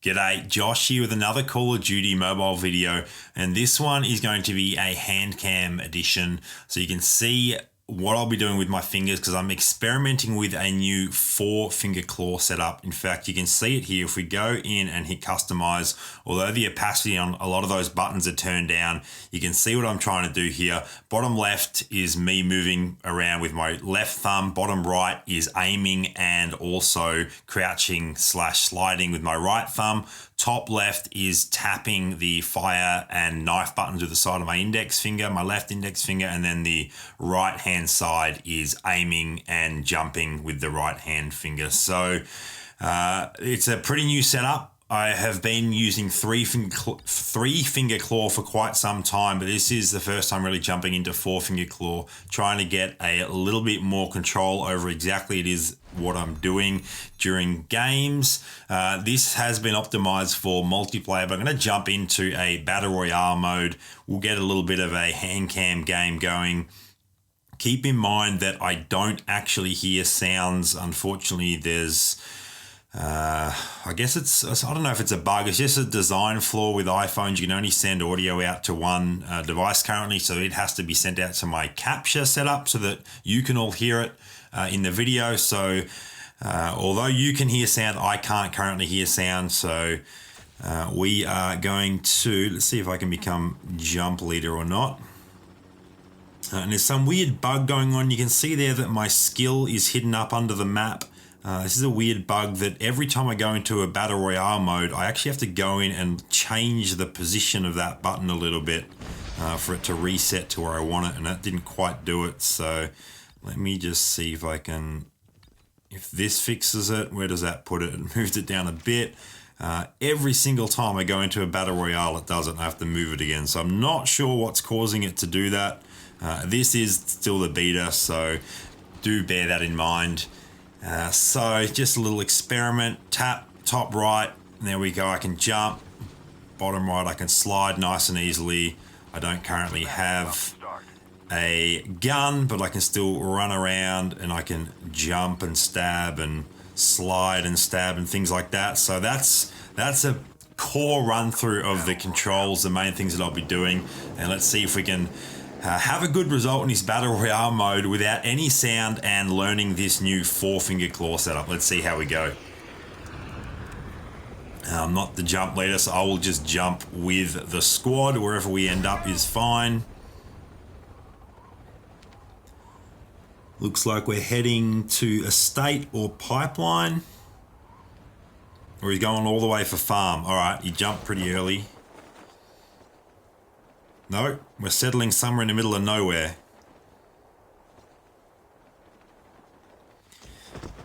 G'day, Josh here with another Call of Duty mobile video, and this one is going to be a hand cam edition, so you can see what I'll be doing with my fingers because I'm experimenting with a new 4-finger claw setup. In fact, you can see it here. If we go in and hit customize, although the opacity on a lot of those buttons are turned down, you can see what I'm trying to do here. Bottom left is me moving around with my left thumb. Bottom right is aiming and also crouching / sliding with my right thumb. Top left is tapping the fire and knife buttons with the side of my index finger, my left index finger, and then the right hand side is aiming and jumping with the right hand finger. So it's a pretty new setup. I have been using three finger claw for quite some time, but this is the first time really jumping into 4-finger claw, trying to get a little bit more control over exactly it is what I'm doing during games. This has been optimized for multiplayer, but I'm going to jump into a Battle Royale mode. We'll get a little bit of a hand cam game going. Keep in mind that I don't actually hear sounds. Unfortunately, there's I guess I don't know if it's a bug. It's just a design flaw with iPhones. You can only send audio out to one device currently, so it has to be sent out to my capture setup so that you can all hear it in the video. So although you can hear sound, I can't currently hear sound. So we are going to, let's see if I can become jump leader or not. And there's some weird bug going on. You can see there that my skill is hidden up under the map. This is a weird bug that every time I go into a Battle Royale mode, I actually have to go in and change the position of that button a little bit for it to reset to where I want it, and that didn't quite do it. So let me just see if I can, if this fixes it, where does that put it? It moved it down a bit. Every single time I go into a Battle Royale, it does it, and I have to move it again. So I'm not sure what's causing it to do that. This is still the beta, so do bear that in mind. So just a little experiment, tap top right, and there we go. I can jump, bottom right, I can slide nice and easily. I don't currently have a gun, but I can still run around and I can jump and stab and slide and stab and things like that. So that's a core run through of the controls, the main things that I'll be doing. And let's see if we can have a good result in this Battle Royale mode without any sound and learning this new 4-finger claw setup. Let's see how we go. I'm not the jump leader, so I will just jump with the squad. Wherever we end up is fine. Looks like we're heading to estate or pipeline. Or he's going all the way for farm. All right, he jumped pretty early. No, we're settling somewhere in the middle of nowhere.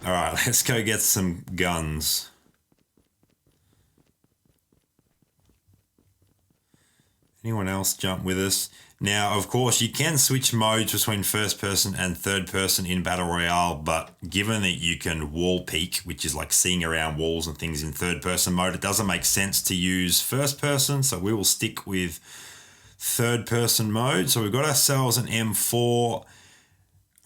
All right, let's go get some guns. Anyone else jump with us? Now, of course, you can switch modes between first person and third person in Battle Royale, but given that you can wall peek, which is like seeing around walls and things in third person mode, it doesn't make sense to use first person, so we will stick with third person mode. So we've got ourselves an M4. All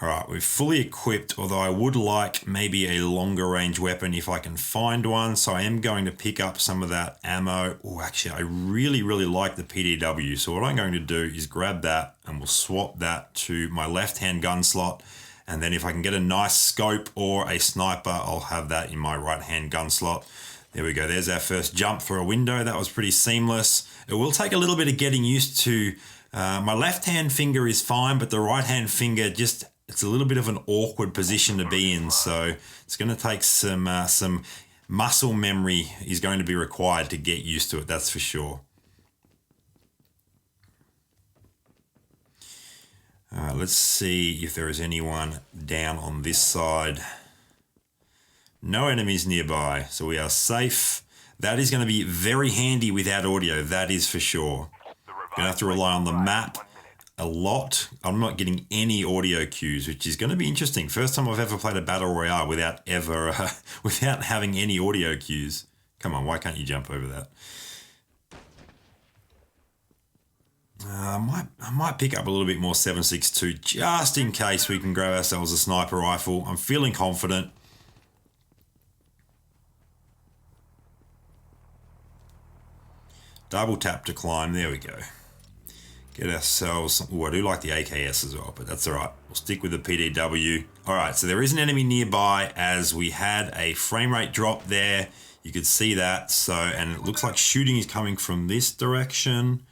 right, we're fully equipped, although I would like maybe a longer range weapon if I can find one. So I am going to pick up some of that ammo. Oh, actually, I really like the PDW. So what I'm going to do is grab that and we'll swap that to my left-hand gun slot. And then if I can get a nice scope or a sniper, I'll have that in my right-hand gun slot. There we go. There's our first jump for a window. That was pretty seamless. It will take a little bit of getting used to. My left-hand finger is fine, but the right-hand finger just, it's a little bit of an awkward position to be in. So it's going to take some muscle memory is going to be required to get used to it. That's for sure. Let's see if there is anyone down on this side. No enemies nearby, so we are safe. That is going to be very handy without audio, that is for sure. Going to have to rely on the map a lot. I'm not getting any audio cues, which is going to be interesting. First time I've ever played a Battle Royale without having any audio cues. Come on, why can't you jump over that? I might pick up a little bit more 7.62 just in case we can grab ourselves a sniper rifle. I'm feeling confident. Double tap to climb. There we go. Get ourselves... Oh, I do like the AKS as well, but that's all right. We'll stick with the PDW. All right, so there is an enemy nearby as we had a frame rate drop there. You could see that. So, and it looks like shooting is coming from this direction.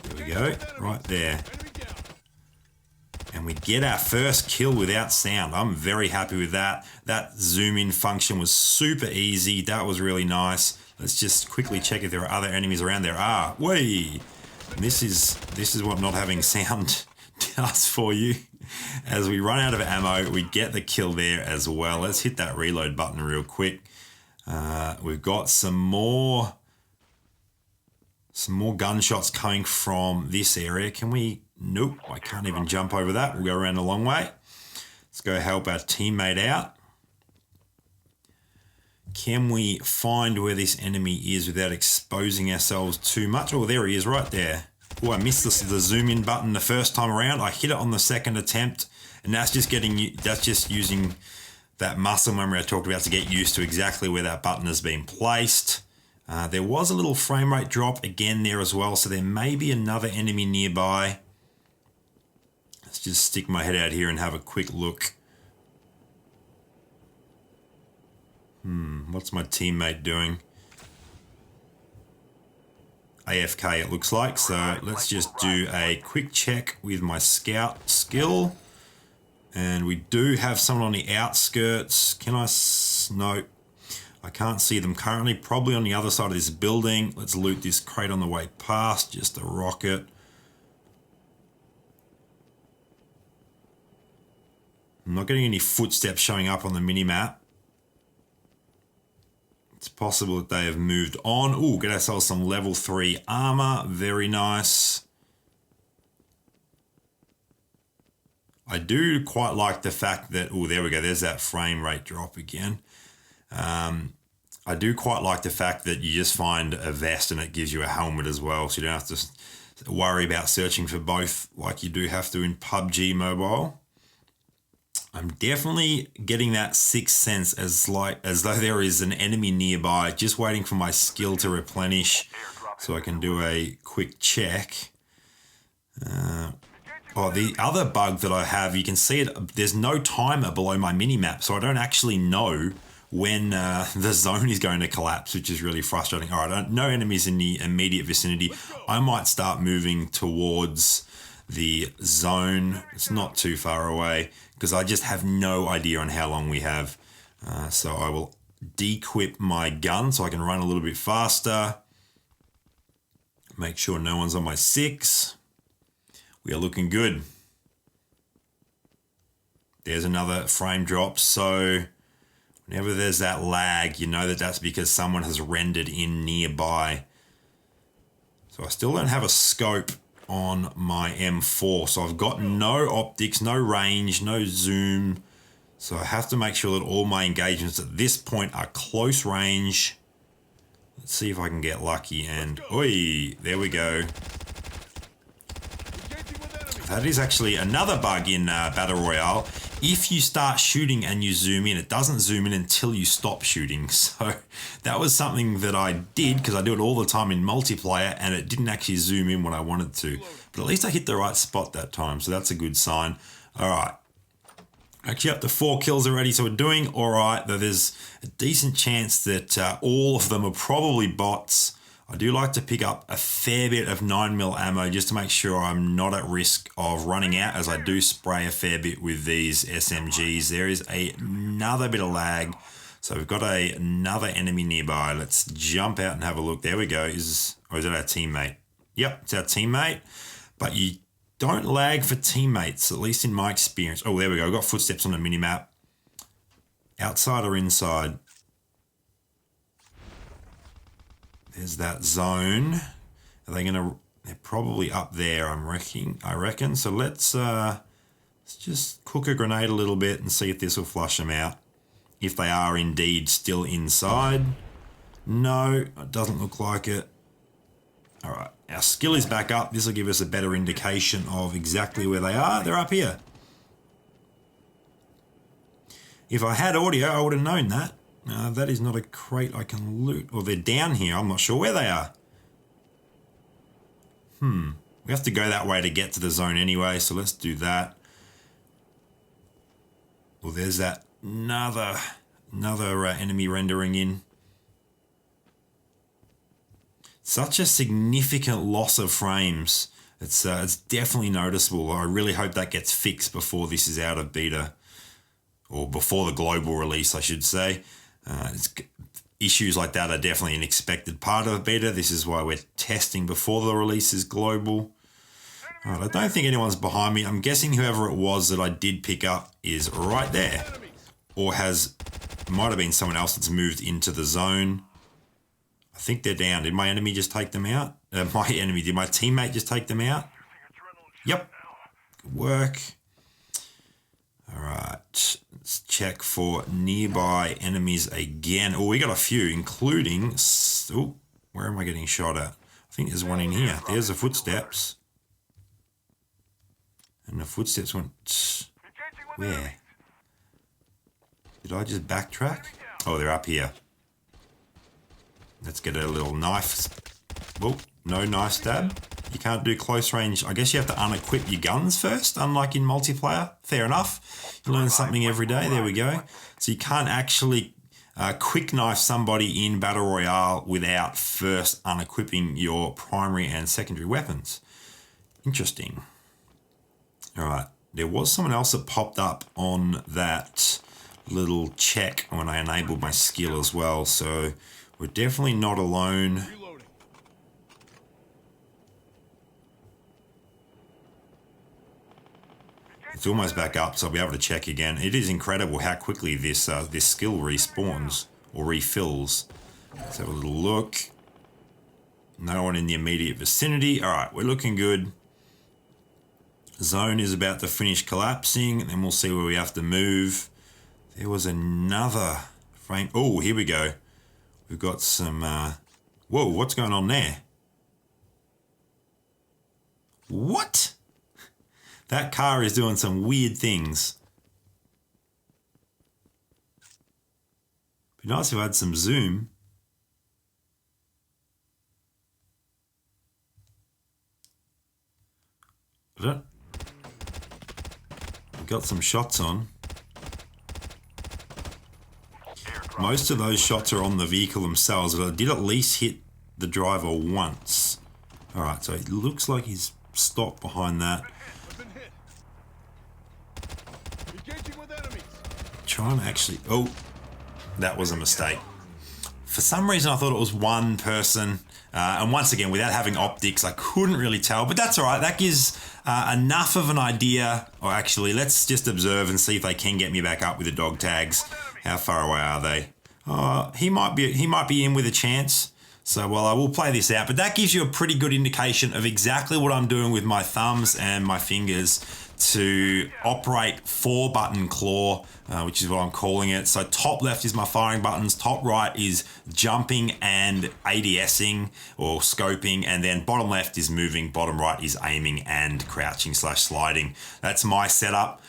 There we go, right there. And we get our first kill without sound. I'm very happy with that. That zoom in function was super easy. That was really nice. Let's just quickly check if there are other enemies around. There are. Whee! This is what not having sound does for you. As we run out of ammo, we get the kill there as well. Let's hit that reload button real quick. We've got some more gunshots coming from this area. Can we? Nope, I can't even jump over that. We'll go around a long way. Let's go help our teammate out. Can we find where this enemy is without exposing ourselves too much? Oh, there he is right there. Oh, I missed the zoom in button the first time around. I hit it on the second attempt, and that's just using that muscle memory I talked about to get used to exactly where that button has been placed. There was a little frame rate drop again there as well, so there may be another enemy nearby. Let's just stick my head out here and have a quick look. What's my teammate doing? AFK it looks like, so let's just do a quick check with my scout skill. And we do have someone on the outskirts. Can I? No, I can't see them currently. Probably on the other side of this building. Let's loot this crate on the way past. Just a rocket. I'm not getting any footsteps showing up on the minimap. It's possible that they have moved on. Ooh, get ourselves some level 3 armor. Very nice. I do quite like the fact that... Oh, there we go. There's that frame rate drop again. I do quite like the fact that you just find a vest and it gives you a helmet as well. So you don't have to worry about searching for both like you do have to in PUBG Mobile. I'm definitely getting that sixth sense as though there is an enemy nearby, just waiting for my skill to replenish so I can do a quick check. The other bug that I have, you can see it, there's no timer below my minimap, so I don't actually know when the zone is going to collapse, which is really frustrating. All right, no enemies in the immediate vicinity. I might start moving towards the zone. It's not too far away because I just have no idea on how long we have. So I will de-equip my gun so I can run a little bit faster. Make sure no one's on my 6. We are looking good. There's another frame drop. So whenever there's that lag, you know that that's because someone has rendered in nearby. So I still don't have a scope on my M4. So I've got no optics, no range, no zoom. So I have to make sure that all my engagements at this point are close range. Let's see if I can get lucky and, oi, there we go. That is actually another bug in Battle Royale. If you start shooting and you zoom in, it doesn't zoom in until you stop shooting. So that was something that I did because I do it all the time in multiplayer and it didn't actually zoom in when I wanted to. But at least I hit the right spot that time, so that's a good sign. All right. Actually up to 4 kills already, so we're doing all right, though there's a decent chance that all of them are probably bots. I do like to pick up a fair bit of 9mm ammo just to make sure I'm not at risk of running out, as I do spray a fair bit with these SMGs. There is another bit of lag. So we've got another enemy nearby. Let's jump out and have a look. There we go. Or is it our teammate? Yep, it's our teammate. But you don't lag for teammates, at least in my experience. Oh, there we go. We've got footsteps on the minimap. Outside or inside? There's that zone. Are they gonna? They're probably up there. I reckon. So let's just cook a grenade a little bit and see if this will flush them out. If they are indeed still inside. No, it doesn't look like it. All right, our skill is back up. This will give us a better indication of exactly where they are. They're up here. If I had audio, I would have known that. That is not a crate I can loot. Or they're down here. I'm not sure where they are. We have to go that way to get to the zone anyway, so let's do that. Well, there's that another enemy rendering in. Such a significant loss of frames. It's definitely noticeable. I really hope that gets fixed before this is out of beta, or before the global release, I should say. Issues like that are definitely an expected part of a beta. This is why we're testing before the release is global. All right, I don't think anyone's behind me. I'm guessing whoever it was that I did pick up is right there, or might have been someone else that's moved into the zone. I think they're down. Did my enemy just take them out? Did my teammate just take them out? Yep. Good work. All right. Let's check for nearby enemies again. Oh, we got a few, including... Oh, where am I getting shot at? I think there's one in here. There's the footsteps. And the footsteps went... Where? Did I just backtrack? Oh, they're up here. Let's get a little knife. Oh, no knife stab. You can't do close range. I guess you have to unequip your guns first, unlike in multiplayer. Fair enough. You learn something every day. There we go. So you can't actually quick knife somebody in Battle Royale without first unequipping your primary and secondary weapons. Interesting. All right. There was someone else that popped up on that little check when I enabled my skill as well. So we're definitely not alone. It's almost back up, so I'll be able to check again. It is incredible how quickly this skill respawns or refills. Let's have a little look. No one in the immediate vicinity. All right, we're looking good. Zone is about to finish collapsing, and then we'll see where we have to move. There was another frame. Oh, here we go. We've got some... Whoa, what's going on there? What? That car is doing some weird things. Be nice if I had some zoom. We've got some shots on. Most of those shots are on the vehicle themselves, but I did at least hit the driver once. All right, so it looks like he's stopped behind that. Trying to actually... Oh, that was a mistake. For some reason, I thought it was one person. And once again, without having optics, I couldn't really tell. But that's all right. That gives enough of an idea. Or actually, let's just observe and see if they can get me back up with the dog tags. How far away are they? He might be in with a chance. So, well, I will play this out. But that gives you a pretty good indication of exactly what I'm doing with my thumbs and my fingers to operate 4-button claw, which is what I'm calling it. So top left is my firing buttons, top right is jumping and ADSing or scoping, and then bottom left is moving, bottom right is aiming and crouching / sliding. That's my setup.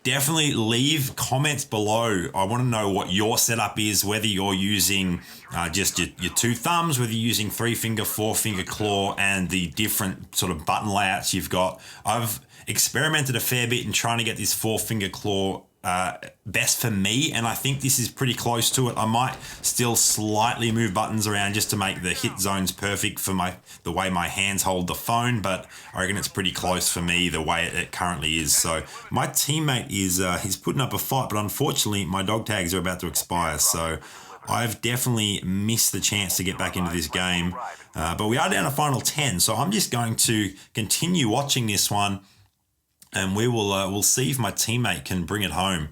Definitely leave comments below. I want to know what your setup is, whether you're using just your 2 thumbs, whether you're using 3-finger, 4-finger claw, and the different sort of button layouts you've got. I've experimented a fair bit in trying to get this 4-finger claw best for me, and I think this is pretty close to it. I might still slightly move buttons around just to make the hit zones perfect for the way my hands hold the phone, but I reckon it's pretty close for me the way it currently is. So my teammate is he's putting up a fight, but unfortunately my dog tags are about to expire, so I've definitely missed the chance to get back into this game. But we are down to final 10, so I'm just going to continue watching this one, and we'll see if my teammate can bring it home.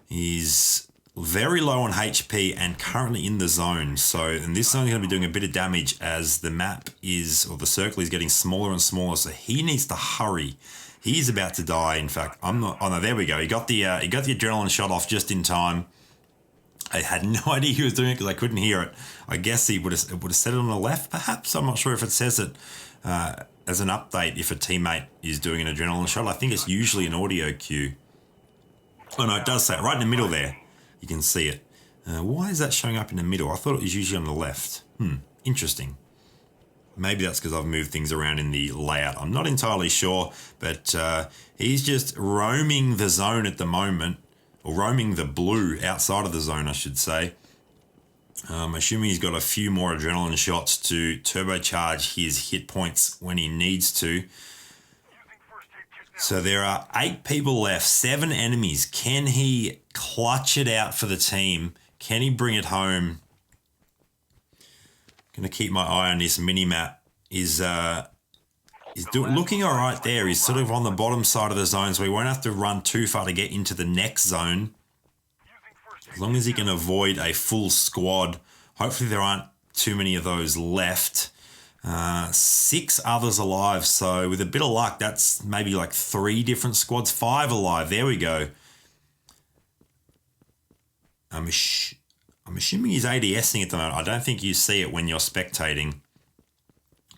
He's very low on HP and currently in the zone. So, and this zone's going to be doing a bit of damage as the map is, or the circle is getting smaller and smaller. So he needs to hurry. He's about to die. In fact, I'm not. Oh no, there we go. He got the adrenaline shot off just in time. I had no idea he was doing it because I couldn't hear it. I guess he would have said it on the left, perhaps. I'm not sure if it says it as an update if a teammate is doing an adrenaline shot. I think it's usually an audio cue. Oh no, it does say it right in the middle there. You can see it. Why is that showing up in the middle? I thought it was usually on the left. Interesting. Maybe that's because I've moved things around in the layout. I'm not entirely sure, but he's just roaming the zone at the moment, or roaming the blue outside of the zone, I should say. Assuming he's got a few more adrenaline shots to turbocharge his hit points when he needs to. So there are 8 people left, 7 enemies. Can he clutch it out for the team? Can he bring it home? Going to keep my eye on this mini-map. He's looking all right there. He's sort of on the bottom side of the zone, so he won't have to run too far to get into the next zone. As long as he can avoid a full squad. Hopefully there aren't too many of those left. 6 others alive, so with a bit of luck, that's maybe like 3 different squads. 5 alive, there we go. I'm assuming he's ADSing at the moment. I don't think you see it when you're spectating.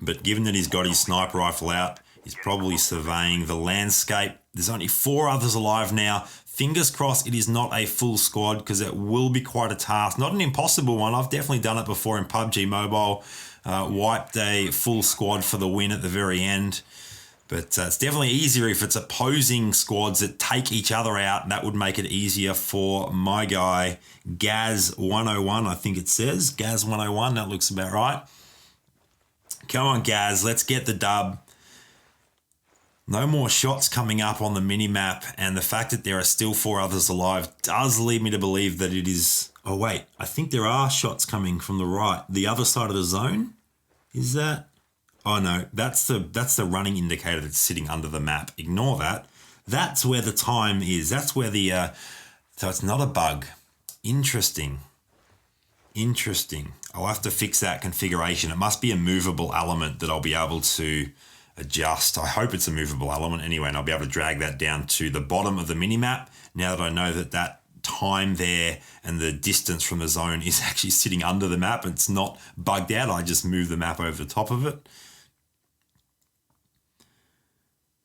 But given that he's got his sniper rifle out, he's probably surveying the landscape. There's only 4 others alive now. Fingers crossed it is not a full squad, because it will be quite a task. Not an impossible one. I've definitely done it before in PUBG Mobile. Wiped a full squad for the win at the very end. But it's definitely easier if it's opposing squads that take each other out. That would make it easier for my guy, Gaz101, I think it says. Gaz101, that looks about right. Come on, Gaz, let's get the dub. No more shots coming up on the mini-map, and the fact that there are still 4 others alive does lead me to believe that it is... Oh, wait, I think there are shots coming from the right. The other side of the zone? Is that... Oh, no, that's the running indicator that's sitting under the map. Ignore that. That's where the time is. That's where the... So it's not a bug. Interesting. Interesting. I'll have to fix that configuration. It must be a movable element that I'll be able to adjust. I hope it's a movable element anyway, and I'll be able to drag that down to the bottom of the minimap now that I know that that time there and the distance from the zone is actually sitting under the map. It's not bugged out. I just move the map over the top of it.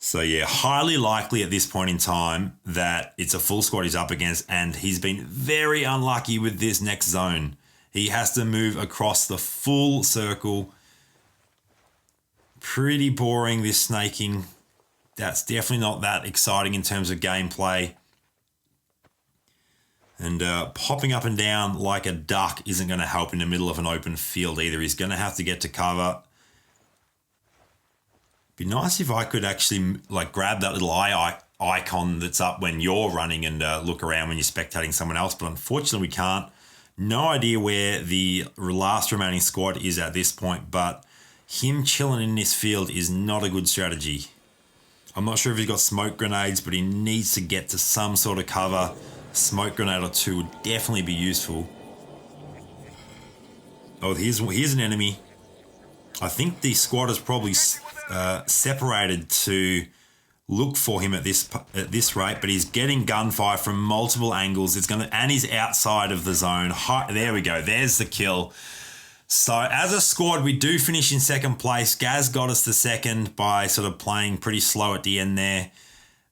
So yeah, highly likely at this point in time that it's a full squad he's up against, and he's been very unlucky with this next zone. He has to move across the full circle. Pretty boring, this snaking. That's definitely not that exciting in terms of gameplay. And popping up and down like a duck isn't going to help in the middle of an open field either. He's going to have to get to cover. Be nice if I could actually like grab that little icon that's up when you're running and look around when you're spectating someone else, but unfortunately we can't. No idea where the last remaining squad is at this point, but him chilling in this field is not a good strategy. I'm not sure if he's got smoke grenades, but he needs to get to some sort of cover. Smoke grenade or 2 would definitely be useful. Oh, here's an enemy. I think the squad is probably separated to look for him at this rate, but he's getting gunfire from multiple angles. And he's outside of the zone. There we go. There's the kill. So as a squad, we do finish in second place. Gaz got us the second by sort of playing pretty slow at the end there.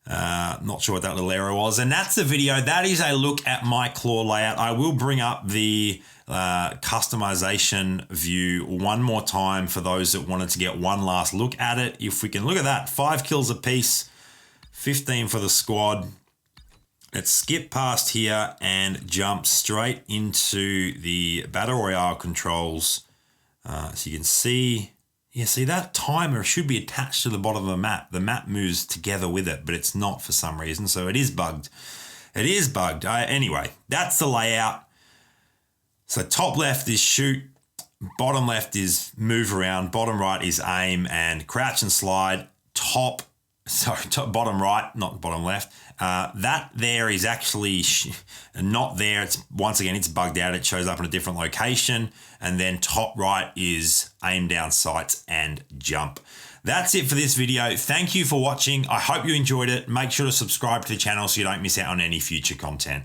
Not sure what that little error was. And that's the video. That is a look at my claw layout. I will bring up the customization view one more time for those that wanted to get one last look at it. If we can look at that, 5 kills apiece, 15 for the squad. Let's skip past here and jump straight into the Battle Royale controls. So you can see, see that timer should be attached to the bottom of the map. The map moves together with it, but it's not for some reason. So it is bugged. It is bugged. Anyway, that's the layout. So top left is shoot, bottom left is move around, bottom right is aim and crouch and slide. Bottom right, not bottom left. That there is actually not there. It's once again, it's bugged out. It shows up in a different location. And then top right is aim down sights and jump. That's it for this video. Thank you for watching. I hope you enjoyed it. Make sure to subscribe to the channel so you don't miss out on any future content.